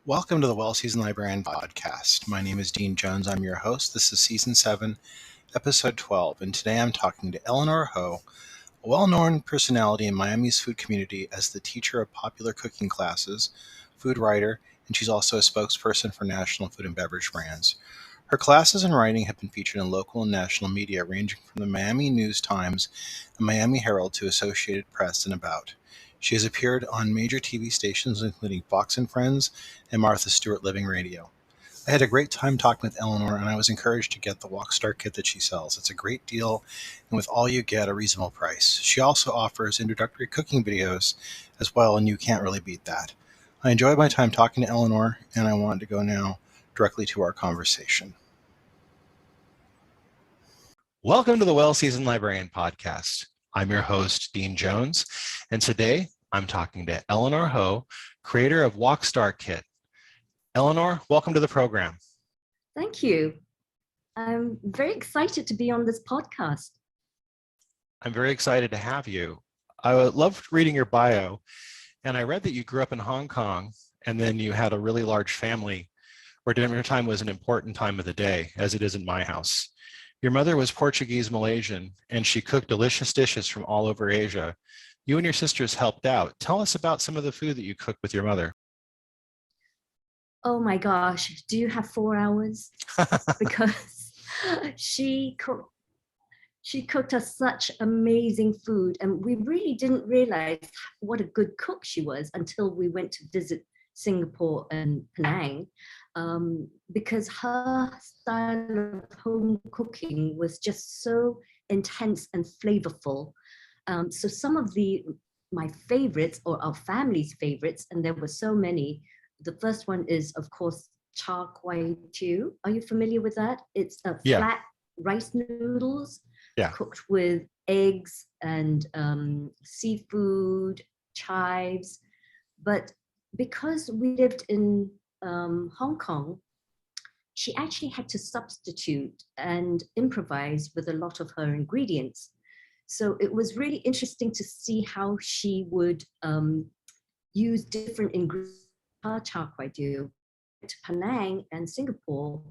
Welcome to the Well Seasoned Librarian Podcast. My name is Dean Jones. I'm your host. This is Season 7, Episode 12, and today I'm talking to Eleanor Hoh, a well-known personality in Miami's food community as the teacher of popular cooking classes, food writer, and she's also a spokesperson for national food and beverage brands. Her classes and writing have been featured in local and national media ranging from the Miami News Times and Miami Herald to Associated Press and About. She has appeared on major TV stations including Fox and Friends and Martha Stewart Living Radio. I had a great time talking with Eleanor, and I was encouraged to get the Wok Star kit that she sells. It's a great deal, and with all you get, a reasonable price. She also offers introductory cooking videos as well, and you can't really beat that. I enjoyed my time talking to Eleanor, and I wanted to go now directly to our conversation. Welcome to the Well Seasoned Librarian Podcast. I'm your host, Dean Jones, and today I'm talking to Eleanor Hoh, creator of Wok Star Kit. Eleanor, welcome to the program. Thank you. I'm very excited to be on this podcast. I'm very excited to have you. I loved reading your bio, and I read that you grew up in Hong Kong, and then you had a really large family where dinner time was an important time of the day, as it is in my house. Your mother was Portuguese Malaysian, and she cooked delicious dishes from all over Asia. You and your sisters helped out. Tell us about some of the food that you cooked with your mother. Oh my gosh, do you have 4 hours? Because she cooked us such amazing food, and we really didn't realize what a good cook she was until we went to visit Singapore and Penang, because her style of home cooking was just so intense and flavorful. So some of my favorites, or our family's favorites, and there were so many. The first one is, of course, char kway teow. Are you familiar with that? It's flat rice noodles cooked with eggs and seafood, chives. But because we lived in Hong Kong, she actually had to substitute and improvise with a lot of her ingredients. So it was really interesting to see how she would use different ingredients. Char kway teow to Penang and Singapore,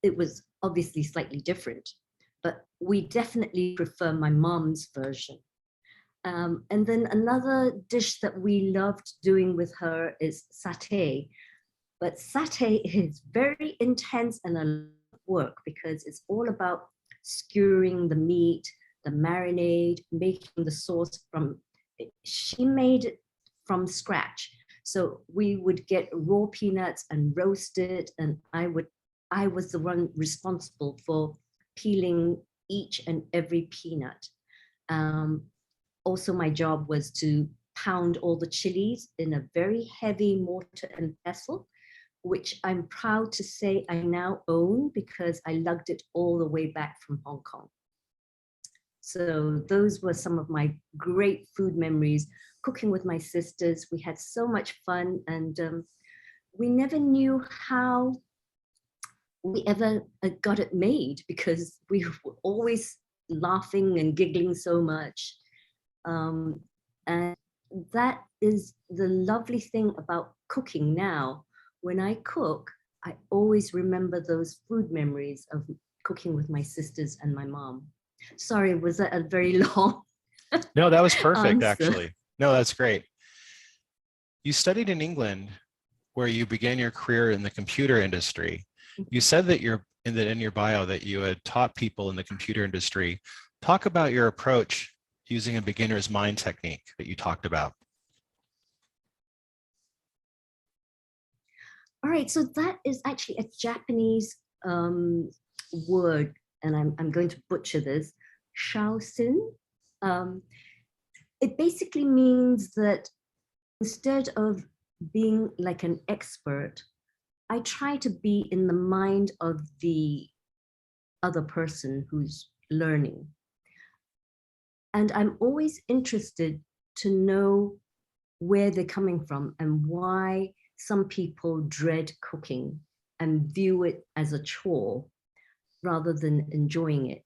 it was obviously slightly different, but we definitely prefer my mom's version. And then another dish that we loved doing with her is satay. But satay is very intense and a lot of work because it's all about skewering the meat, the marinade, making the sauce she made it from scratch. So we would get raw peanuts and roast it, and I was the one responsible for peeling each and every peanut. Also, my job was to pound all the chilies in a very heavy mortar and pestle, which I'm proud to say I now own because I lugged it all the way back from Hong Kong. So those were some of my great food memories. Cooking with my sisters, we had so much fun, and we never knew how we ever got it made because we were always laughing and giggling so much. And that is the lovely thing about cooking now. When I cook, I always remember those food memories of cooking with my sisters and my mom. Sorry, was that a very long? No, that was perfect, actually. No, that's great. You studied in England, where you began your career in the computer industry. You said that in your bio that you had taught people in the computer industry. Talk about your approach using a beginner's mind technique that you talked about. All right, so that is actually a Japanese word, and I'm going to butcher this, shaosin. It basically means that instead of being like an expert, I try to be in the mind of the other person who's learning. And I'm always interested to know where they're coming from and why some people dread cooking and view it as a chore rather than enjoying it.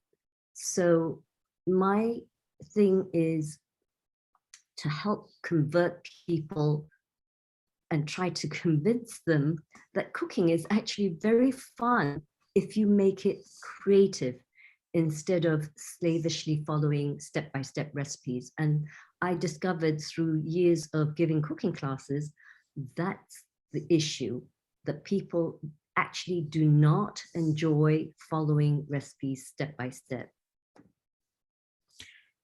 So my thing is to help convert people and try to convince them that cooking is actually very fun if you make it creative instead of slavishly following step-by-step recipes. And I discovered through years of giving cooking classes, that's the issue, that people actually do not enjoy following recipes step by step.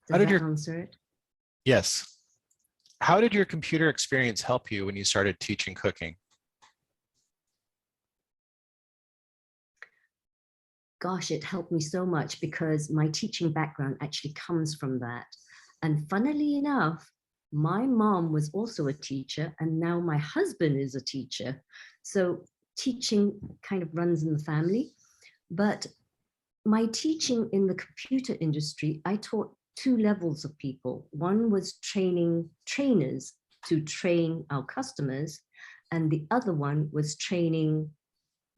Does that answer it? Yes. How did your computer experience help you when you started teaching cooking? Gosh, it helped me so much because my teaching background actually comes from that. And funnily enough, my mom was also a teacher, and now my husband is a teacher. So teaching kind of runs in the family. But my teaching in the computer industry, I taught two levels of people. One was training trainers to train our customers, and the other one was training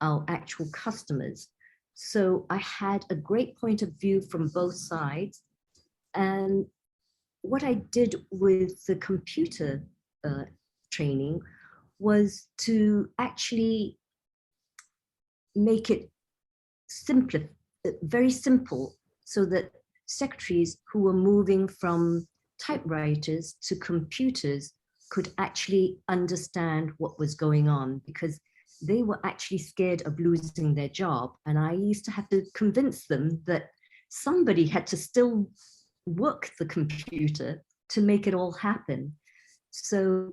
our actual customers. So I had a great point of view from both sides. And what I did with the computer training was to actually make it simpler, very simple, so that secretaries who were moving from typewriters to computers could actually understand what was going on, because they were actually scared of losing their job. And I used to have to convince them that somebody had to still work the computer to make it all happen. So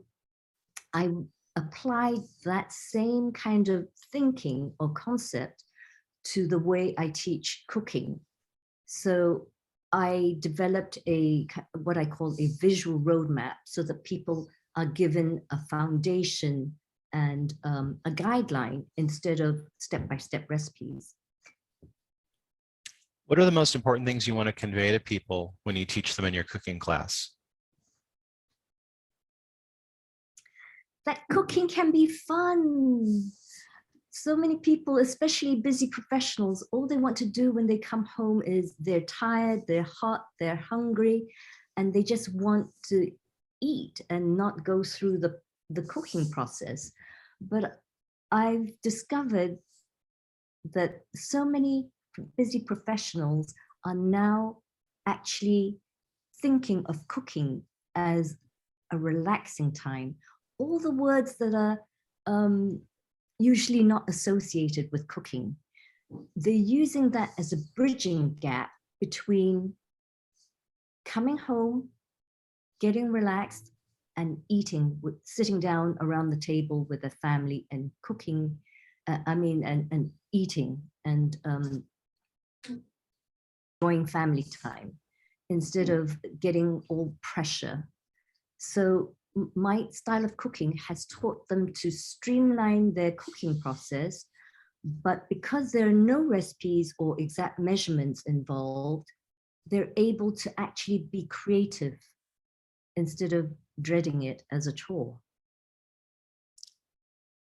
I applied that same kind of thinking or concept to the way I teach cooking. So I developed what I call a visual roadmap, so that people are given a foundation and a guideline instead of step-by-step recipes. What are the most important things you want to convey to people when you teach them in your cooking class? That cooking can be fun. So many people, especially busy professionals, all they want to do when they come home is they're tired, they're hot, they're hungry, and they just want to eat and not go through the cooking process. But I've discovered that so many busy professionals are now actually thinking of cooking as a relaxing time. All the words that are usually not associated with cooking, they're using that as a bridging gap between coming home, getting relaxed, and eating, sitting down around the table with a family and cooking, and eating and enjoying family time instead of getting all pressure. So my style of cooking has taught them to streamline their cooking process, but because there are no recipes or exact measurements involved, they're able to actually be creative instead of dreading it as a chore.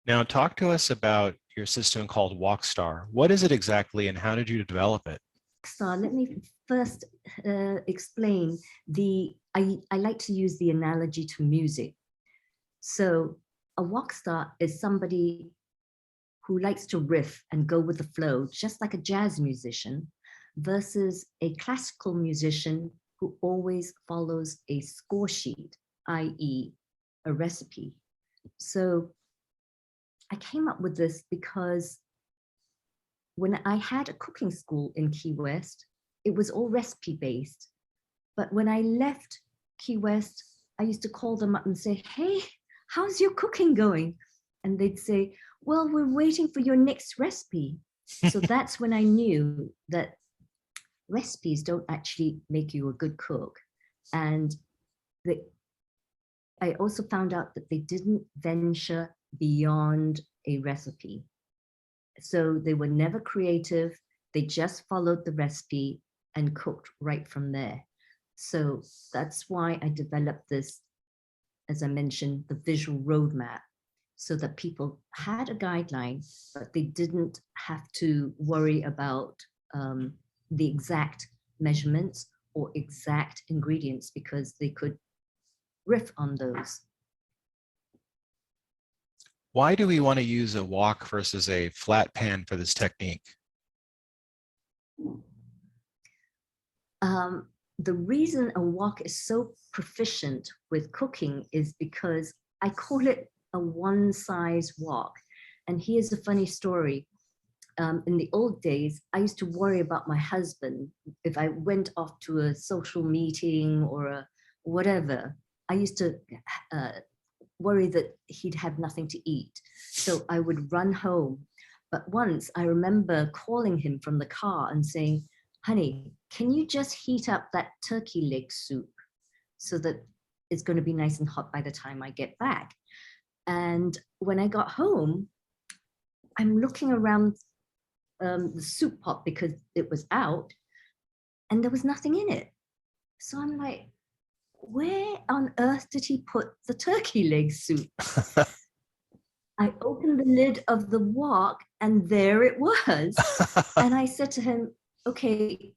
Now, talk to us about your system called Wok Star. What is it exactly, and how did you develop it? Star, let me first explain I like to use the analogy to music. So a rock star is somebody who likes to riff and go with the flow, just like a jazz musician, versus a classical musician who always follows a score sheet, i.e. a recipe. So I came up with this because when I had a cooking school in Key West, it was all recipe based. But when I left Key West, I used to call them up and say, hey, how's your cooking going? And they'd say, well, we're waiting for your next recipe. So that's when I knew that recipes don't actually make you a good cook. And I also found out that they didn't venture beyond a recipe. So they were never creative. They just followed the recipe and cooked right from there. So that's why I developed this, as I mentioned, the visual roadmap, so that people had a guideline, but they didn't have to worry about the exact measurements or exact ingredients, because they could riff on those. Why do we want to use a wok versus a flat pan for this technique? The reason a wok is so proficient with cooking is because I call it a one-size wok. And here's a funny story. In the old days, I used to worry about my husband. If I went off to a social meeting or a whatever, I used to worry that he'd have nothing to eat. So I would run home. But once I remember calling him from the car and saying, honey, can you just heat up that turkey leg soup so that it's going to be nice and hot by the time I get back? And when I got home, I'm looking around the soup pot because it was out and there was nothing in it. So I'm like, where on earth did he put the turkey leg soup? I opened the lid of the wok and there it was. And I said to him, okay,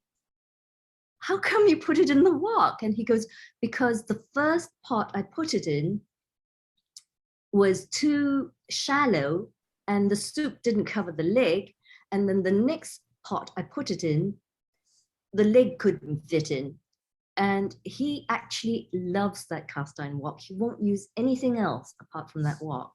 how come you put it in the wok? And he goes, because the first pot I put it in was too shallow and the soup didn't cover the leg. And then the next pot I put it in, the leg couldn't fit in. And he actually loves that cast iron wok. He won't use anything else apart from that wok.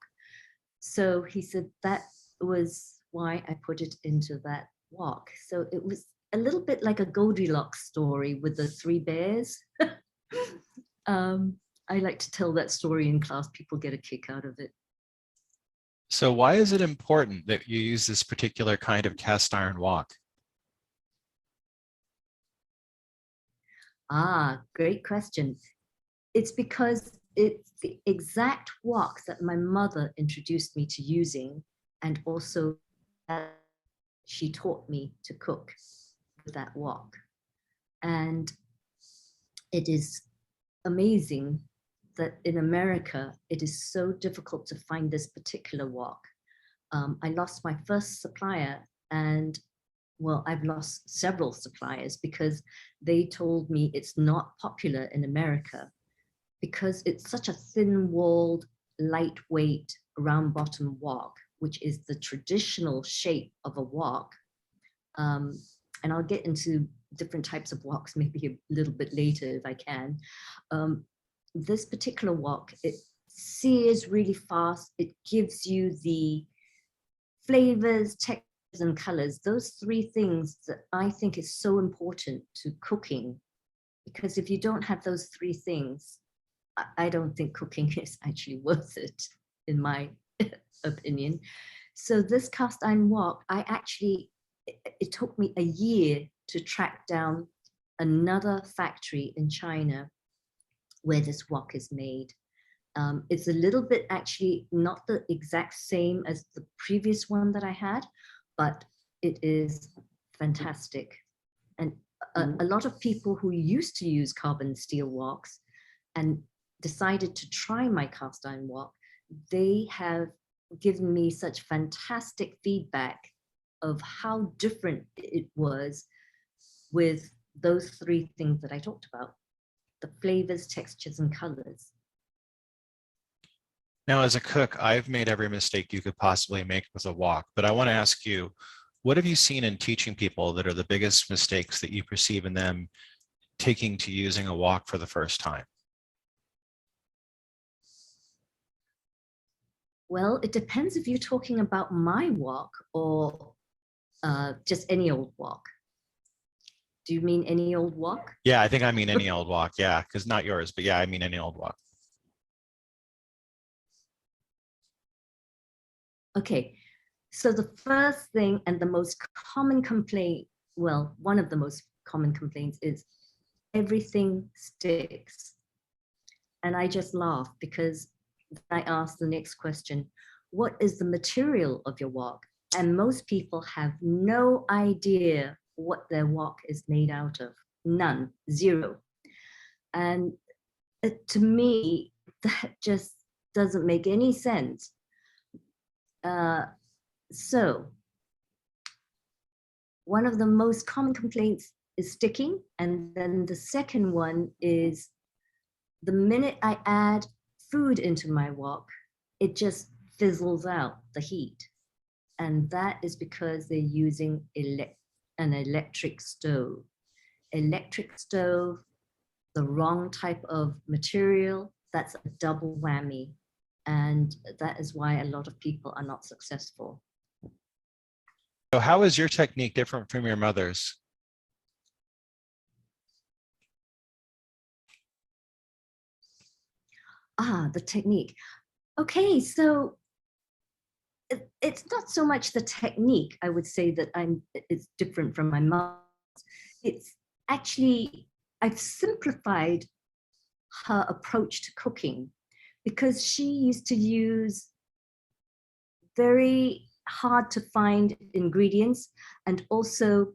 So he said that was why I put it into that wok. So it was a little bit like a Goldilocks story with the three bears. I like to tell that story in class. People get a kick out of it. So why is it important that you use this particular kind of cast iron wok? Great question. It's because it's the exact wok that my mother introduced me to using, and also she taught me to cook with that wok. And it is amazing that in America, it is so difficult to find this particular wok. I lost my first supplier and well, I've lost several suppliers because they told me it's not popular in America because it's such a thin-walled, lightweight, round-bottom wok, which is the traditional shape of a wok. And I'll get into different types of woks maybe a little bit later if I can. This particular wok, it sears really fast. It gives you the flavors, textures, and colors. Those three things that I think is so important to cooking, because if you don't have those three things, I don't think cooking is actually worth it, in my opinion. So this cast iron wok, it took me a year to track down another factory in China where this wok is made. It's a little bit actually not the exact same as the previous one that I had, but it is fantastic. And a lot of people who used to use carbon steel woks and decided to try my cast iron wok, they have given me such fantastic feedback of how different it was with those three things that I talked about: the flavors, textures, and colors. Now, as a cook, I've made every mistake you could possibly make with a wok, but I want to ask you, what have you seen in teaching people that are the biggest mistakes that you perceive in them taking to using a wok for the first time? Well, it depends if you're talking about my wok or just any old wok. Do you mean any old wok? Yeah, I think I mean any old wok. Yeah, because not yours, but yeah, I mean any old wok. Okay, so the first thing and the most common complaint, well, one of the most common complaints is everything sticks. And I just laugh because I ask the next question, what is the material of your wok? And most people have no idea what their wok is made out of. None, zero. And to me, that just doesn't make any sense. So one of the most common complaints is sticking. And then the second one is the minute I add food into my wok, it just fizzles out the heat. And that is because they're using an electric stove. Electric stove, the wrong type of material, that's a double whammy. And that is why a lot of people are not successful. So how is your technique different from your mother's? The technique. Okay, so it's not so much the technique, I would say, that it's different from my mom. It's actually, I've simplified her approach to cooking, because she used to use very hard to find ingredients, and also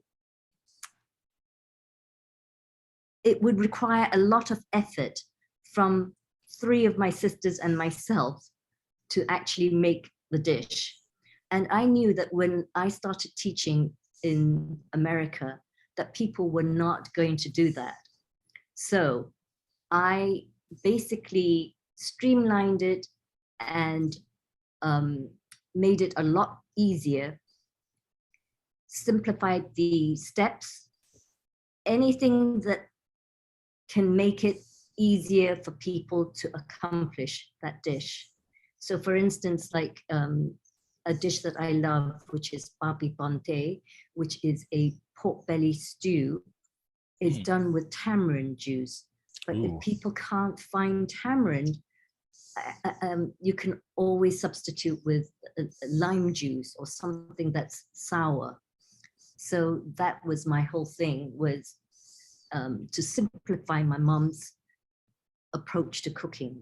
it would require a lot of effort from 3 of my sisters and myself to actually make the dish. And I knew that when I started teaching in America, that people were not going to do that. So I basically streamlined it and made it a lot easier, simplified the steps, anything that can make it easier for people to accomplish that dish. So for instance, like a dish that I love, which is papi ponte, which is a pork belly stew, is done with tamarind juice. But if people can't find tamarind, you can always substitute with lime juice or something that's sour. So that was my whole thing, was to simplify my mom's approach to cooking.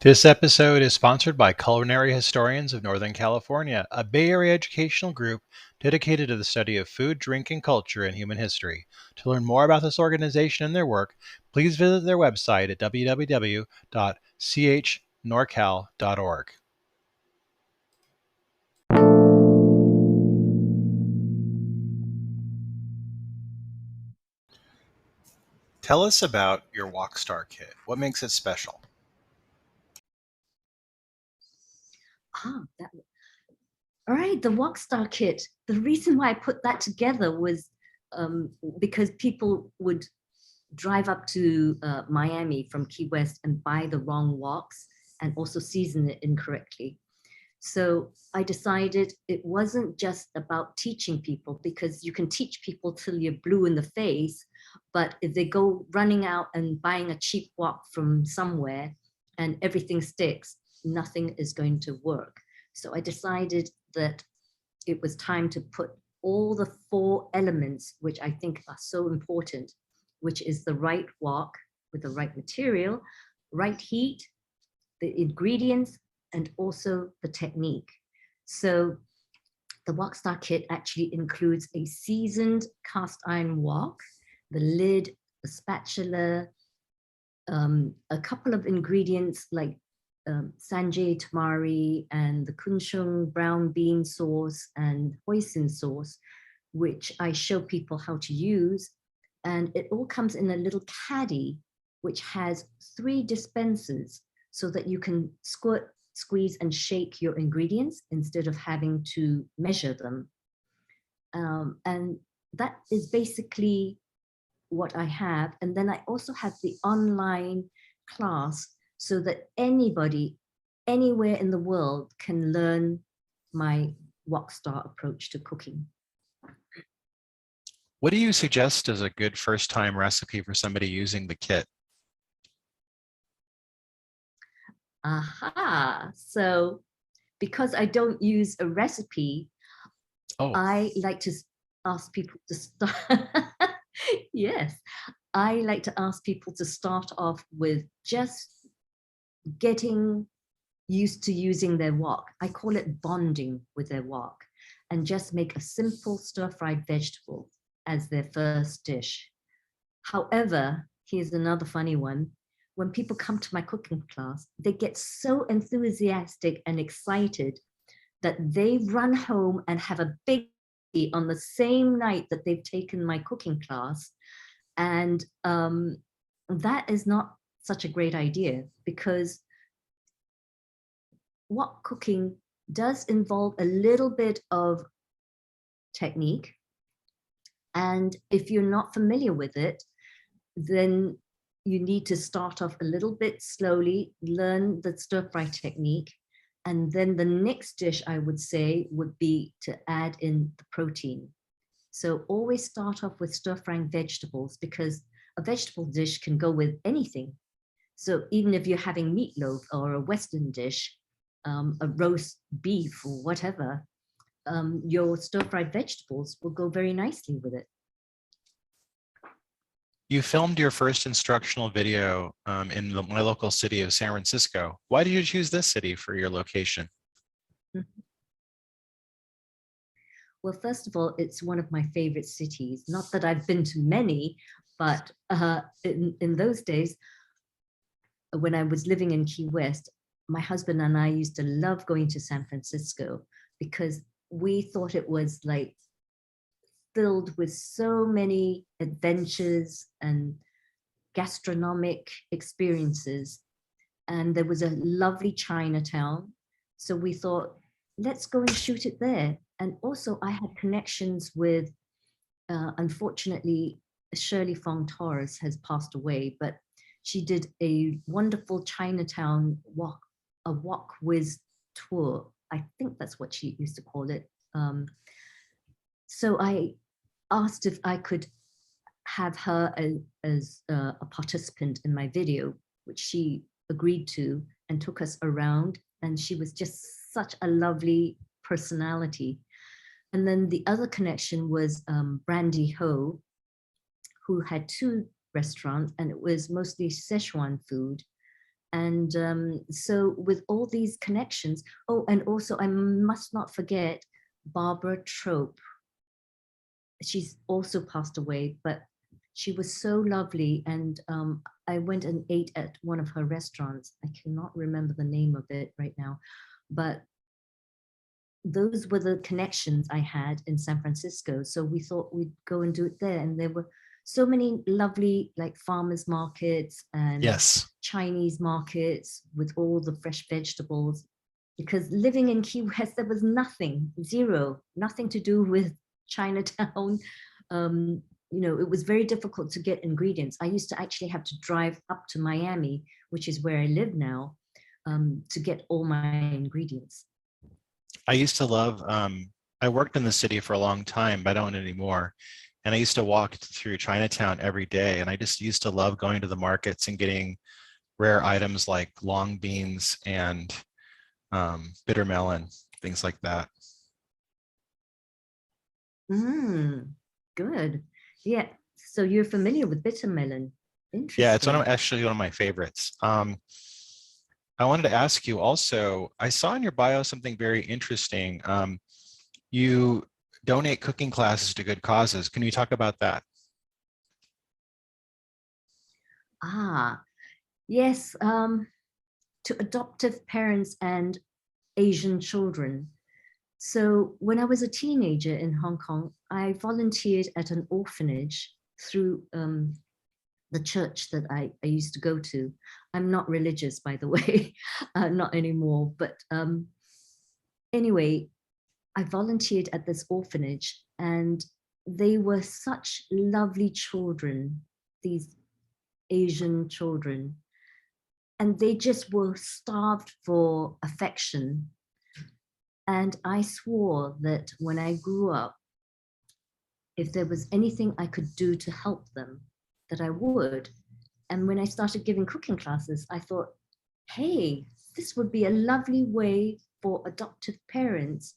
This episode is sponsored by Culinary Historians of Northern California, a Bay Area educational group dedicated to the study of food, drink, and culture in human history. To learn more about this organization and their work, please visit their website at www.chnorcal.org. Tell us about your Wok Star kit. What makes it special? All right, the Wok Star kit. The reason why I put that together was because people would drive up to Miami from Key West and buy the wrong woks and also season it incorrectly. So I decided it wasn't just about teaching people, because you can teach people till you're blue in the face, but if they go running out and buying a cheap wok from somewhere and everything sticks, nothing is going to work. So I decided that it was time to put all the 4 elements, which I think are so important, which is the right wok with the right material, right heat, the ingredients, and also the technique. So the Wok Star kit actually includes a seasoned cast iron wok, the lid, the spatula, a couple of ingredients like sanjay tamari and the kunshung brown bean sauce and hoisin sauce, which I show people how to use. And it all comes in a little caddy, which has 3 dispensers, so that you can squirt, squeeze, and shake your ingredients instead of having to measure them. And that is basically what I have. And then I also have the online class, so that anybody, anywhere in the world, can learn my Wok Star approach to cooking. What do you suggest as a good first-time recipe for somebody using the kit? So because I don't use a recipe, I like to ask people to start. Yes, I like to ask people to start off with just getting used to using their wok. I call it bonding with their wok, and just make a simple stir-fried vegetable as their first dish. However, here's another funny one. When people come to my cooking class, they get so enthusiastic and excited that they run home and have a big party on the same night that they've taken my cooking class. And that is not such a great idea, because wok cooking does involve a little bit of technique. And if you're not familiar with it, then you need to start off a little bit slowly, learn the stir fry technique. And then the next dish, I would say, would be to add in the protein. So always start off with stir frying vegetables, because a vegetable dish can go with anything. So even if you're having meatloaf or a Western dish, a roast beef or whatever, your stir fried vegetables will go very nicely with it. You filmed your first instructional video in my local city of San Francisco. Why did you choose this city for your location? Well, first of all, it's one of my favorite cities. Not that I've been to many, but in those days, when I was living in Key West, my husband and I used to love going to San Francisco, because we thought it was like filled with so many adventures and gastronomic experiences. And there was a lovely Chinatown. So we thought, let's go and shoot it there. And also I had connections with, unfortunately, Shirley Fong Torres has passed away, but she did a wonderful Chinatown wok whiz tour. I think that's what she used to call it. So I asked if I could have her as a participant in my video, which she agreed to, and took us around. And she was just such a lovely personality. And then the other connection was Brandy Ho, who had 2 restaurants, and it was mostly Szechuan food. And so with all these connections, oh, and also I must not forget Barbara Trope. She's also passed away, but she was so lovely. And I went and ate at one of her restaurants. I cannot remember the name of it right now, but those were the connections I had in San Francisco. So we thought we'd go and do it there. And there were so many lovely like farmers markets and Yes. Chinese markets with all the fresh vegetables. Because living in Key West, there was nothing, zero, nothing to do with Chinatown. It was very difficult to get ingredients. I used to actually have to drive up to Miami, which is where I live now, to get all my ingredients. I used to love, I worked in the city for a long time, but I don't anymore. And I used to walk through Chinatown every day. And I just used to love going to the markets and getting rare items like long beans and bitter melon, things like that. Good. Yeah. So you're familiar with bitter melon. Interesting. Yeah, it's actually one of my favorites. I wanted to ask you also, I saw in your bio something very interesting. You donate cooking classes to good causes. Can you talk about that? Yes. To adoptive parents and Asian children. So when I was a teenager in Hong Kong, I volunteered at an orphanage through the church that I used to go to. I'm not religious, by the way, not anymore. But anyway, I volunteered at this orphanage, and they were such lovely children, these Asian children. And they just were starved for affection. And I swore that when I grew up, if there was anything I could do to help them, that I would. And when I started giving cooking classes, I thought, hey, this would be a lovely way for adoptive parents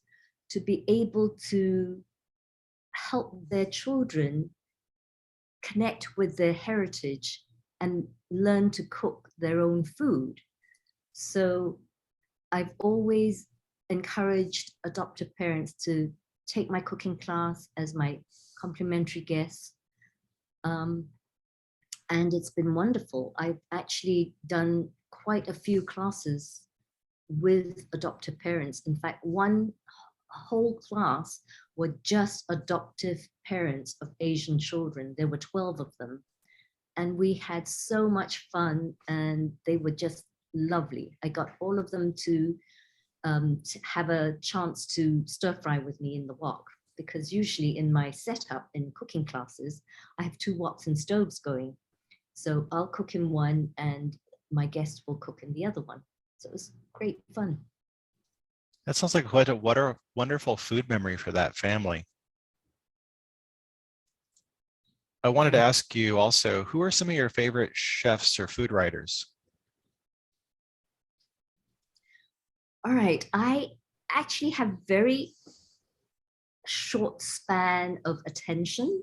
to be able to help their children connect with their heritage and learn to cook their own food. So I've always encouraged adoptive parents to take my cooking class as my complimentary guest. And it's been wonderful. I've actually done quite a few classes with adoptive parents. In fact, one whole class were just adoptive parents of Asian children. There were 12 of them. and we had so much fun, and they were just lovely. I got all of them to have a chance to stir fry with me in the wok, because usually in my setup in cooking classes, I have 2 woks and stoves going. So I'll cook in one and my guest will cook in the other one. So it was great fun. That sounds like what a wonderful food memory for that family. I wanted to ask you also, who are some of your favorite chefs or food writers? All right. I actually have very short span of attention.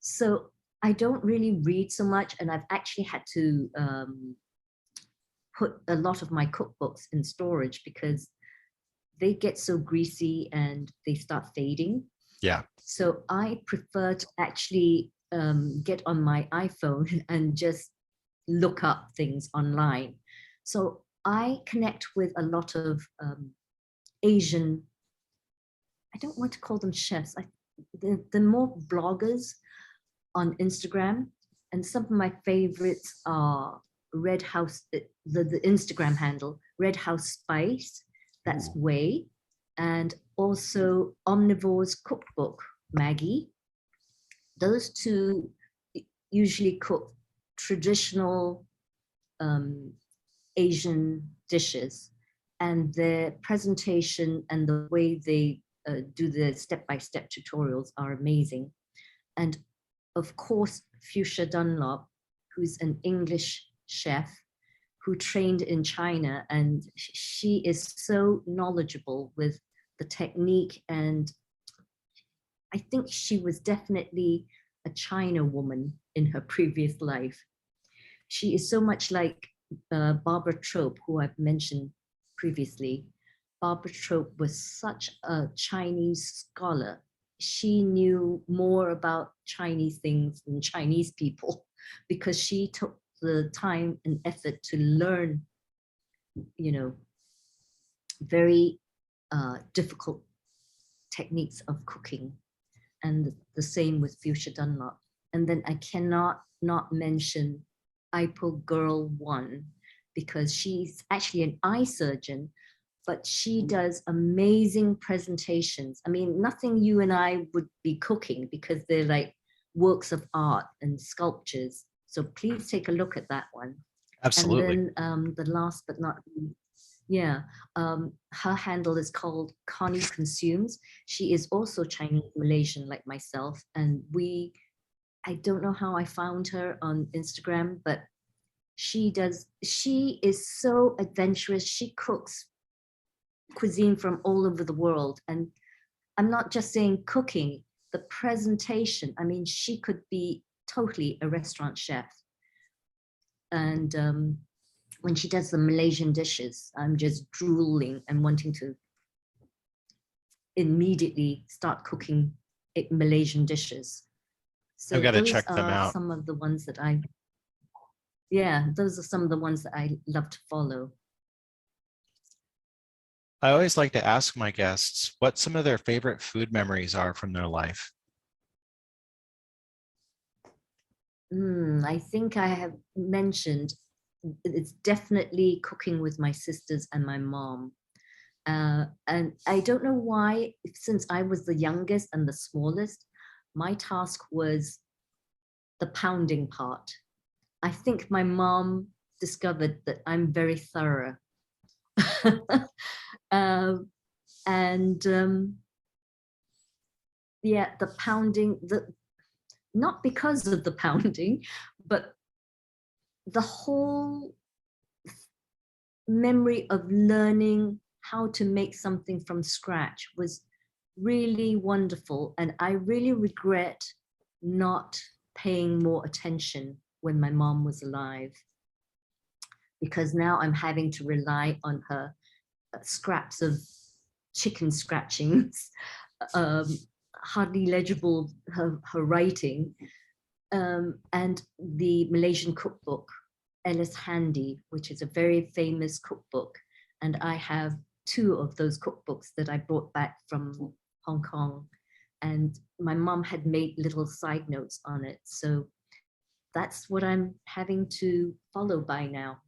So I don't really read so much, and I've actually had to put a lot of my cookbooks in storage because they get so greasy and they start fading. Yeah. So I prefer to actually get on my iPhone and just look up things online. So I connect with a lot of Asian, I don't want to call them chefs, the more bloggers on Instagram. And some of my favorites are Red House, the Instagram handle, Red House Spice, that's Wei, and also Omnivore's Cookbook, Maggie. Those two usually cook traditional Asian dishes, and their presentation and the way they do the step-by-step tutorials are amazing. And of course, Fuchsia Dunlop, who's an English chef who trained in China, and she is so knowledgeable with the technique, and I think she was definitely a China woman in her previous life. She is so much like Barbara Trope, who I've mentioned previously. Barbara Trope was such a Chinese scholar. She knew more about Chinese things than Chinese people because she took the time and effort to learn, very difficult techniques of cooking. And the same with Fuchsia Dunlop. And then I cannot not mention Ipo Girl 1, because she's actually an eye surgeon, but she does amazing presentations. I mean, nothing you and I would be cooking because they're like works of art and sculptures. So please take a look at that one. Absolutely. And then the last but not least, her handle is called Connie Consumes. She is also Chinese Malaysian like myself, and I don't know how I found her on Instagram, but she is so adventurous. She cooks cuisine from all over the world. And I'm not just saying cooking, the presentation. I mean, she could be totally a restaurant chef. And when she does the Malaysian dishes, I'm just drooling and wanting to immediately start cooking Malaysian dishes. So I've got to those check them are out. some of the ones that those are some of the ones that I love to follow. I always like to ask my guests what some of their favorite food memories are from their life. I think I have mentioned it's definitely cooking with my sisters and my mom. And I don't know why, since I was the youngest and the smallest, my task was the pounding part. I think my mom discovered that I'm very thorough. The pounding, not because of the pounding, but the whole memory of learning how to make something from scratch was really wonderful. And I really regret not paying more attention when my mom was alive, because now I'm having to rely on her scraps of chicken scratchings, hardly legible, her writing, and the Malaysian cookbook, Ellis Handy, which is a very famous cookbook. And I have 2 of those cookbooks that I brought back from Hong Kong. And my mom had made little side notes on it. So that's what I'm having to follow by now.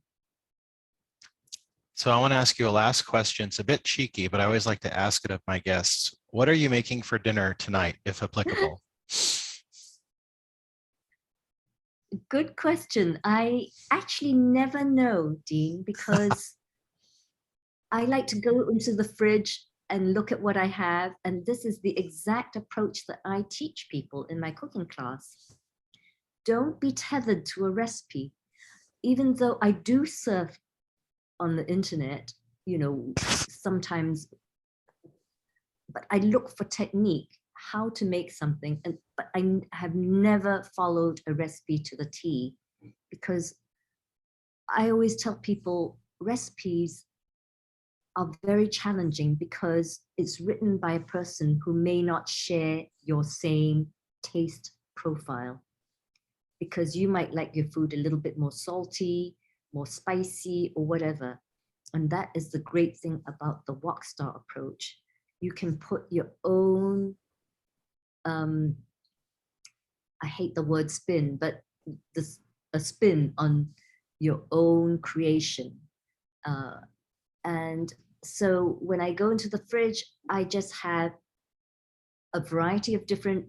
So I want to ask you a last question. It's a bit cheeky, but I always like to ask it of my guests. What are you making for dinner tonight, if applicable? Good question. I actually never know, Dean, because I like to go into the fridge and look at what I have. And this is the exact approach that I teach people in my cooking class. Don't be tethered to a recipe. Even though I do surf on the internet, sometimes, but I look for technique, how to make something. But I have never followed a recipe to the T, because I always tell people recipes are very challenging because it's written by a person who may not share your same taste profile, because you might like your food a little bit more salty, more spicy, or whatever. And that is the great thing about the Wok Star approach. You can put your own, I hate the word spin, but a spin on your own creation. And so when I go into the fridge, I just have a variety of different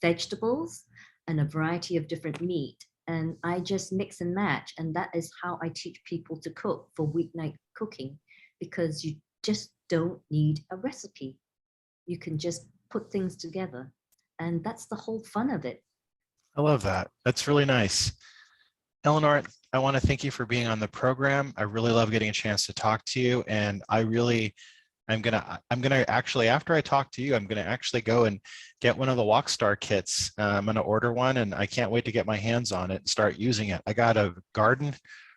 vegetables and a variety of different meat. And I just mix and match. And that is how I teach people to cook for weeknight cooking, because you just don't need a recipe. You can just put things together. And that's the whole fun of it. I love that. That's really nice. Eleanor, I want to thank you for being on the program. I really love getting a chance to talk to you. And I'm gonna actually, after I talk to you, I'm gonna actually go and get one of the Wok Star kits. I'm gonna order one, and I can't wait to get my hands on it and start using it. I got a garden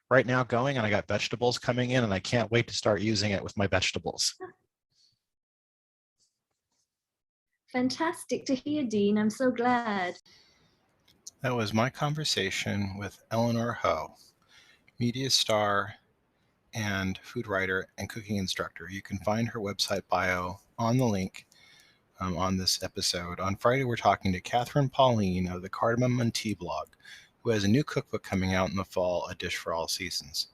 right now going, and I got vegetables coming in, and I can't wait to start using it with my vegetables. Fantastic to hear, Dean. I'm so glad. That was my conversation with Eleanor Hoh, media star and food writer and cooking instructor. You can find her website bio on the link on this episode. On Friday, we're talking to Catherine Pauline of the Cardamom and Tea blog, who has a new cookbook coming out in the fall, A Dish for All Seasons.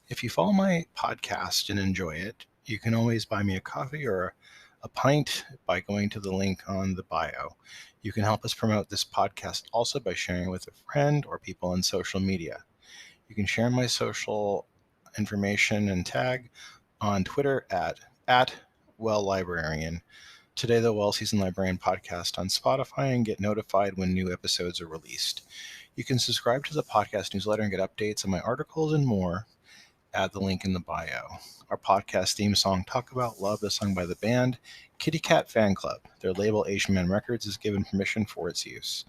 If you follow my podcast and enjoy it, you can always buy me a coffee or a pint by going to the link on the bio. You can help us promote this podcast also by sharing it with a friend or people on social media. You can share my social information and tag on Twitter at Well Librarian. Today, the Well Seasoned Librarian Podcast on Spotify, and get notified when new episodes are released. You can subscribe to the podcast newsletter and get updates on my articles and more at the link in the bio. Our podcast theme song, Talk About Love, is sung by the band Kitty Cat Fan Club. Their label, Asian Man Records, is given permission for its use.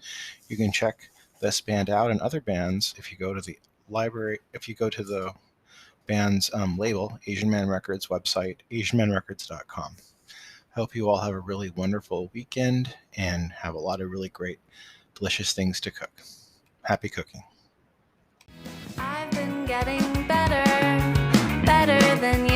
You can check this band out and other bands if you go to the band's label, Asian Man Records website, asianmanrecords.com. I hope you all have a really wonderful weekend and have a lot of really great, delicious things to cook. Happy cooking. I've been getting better than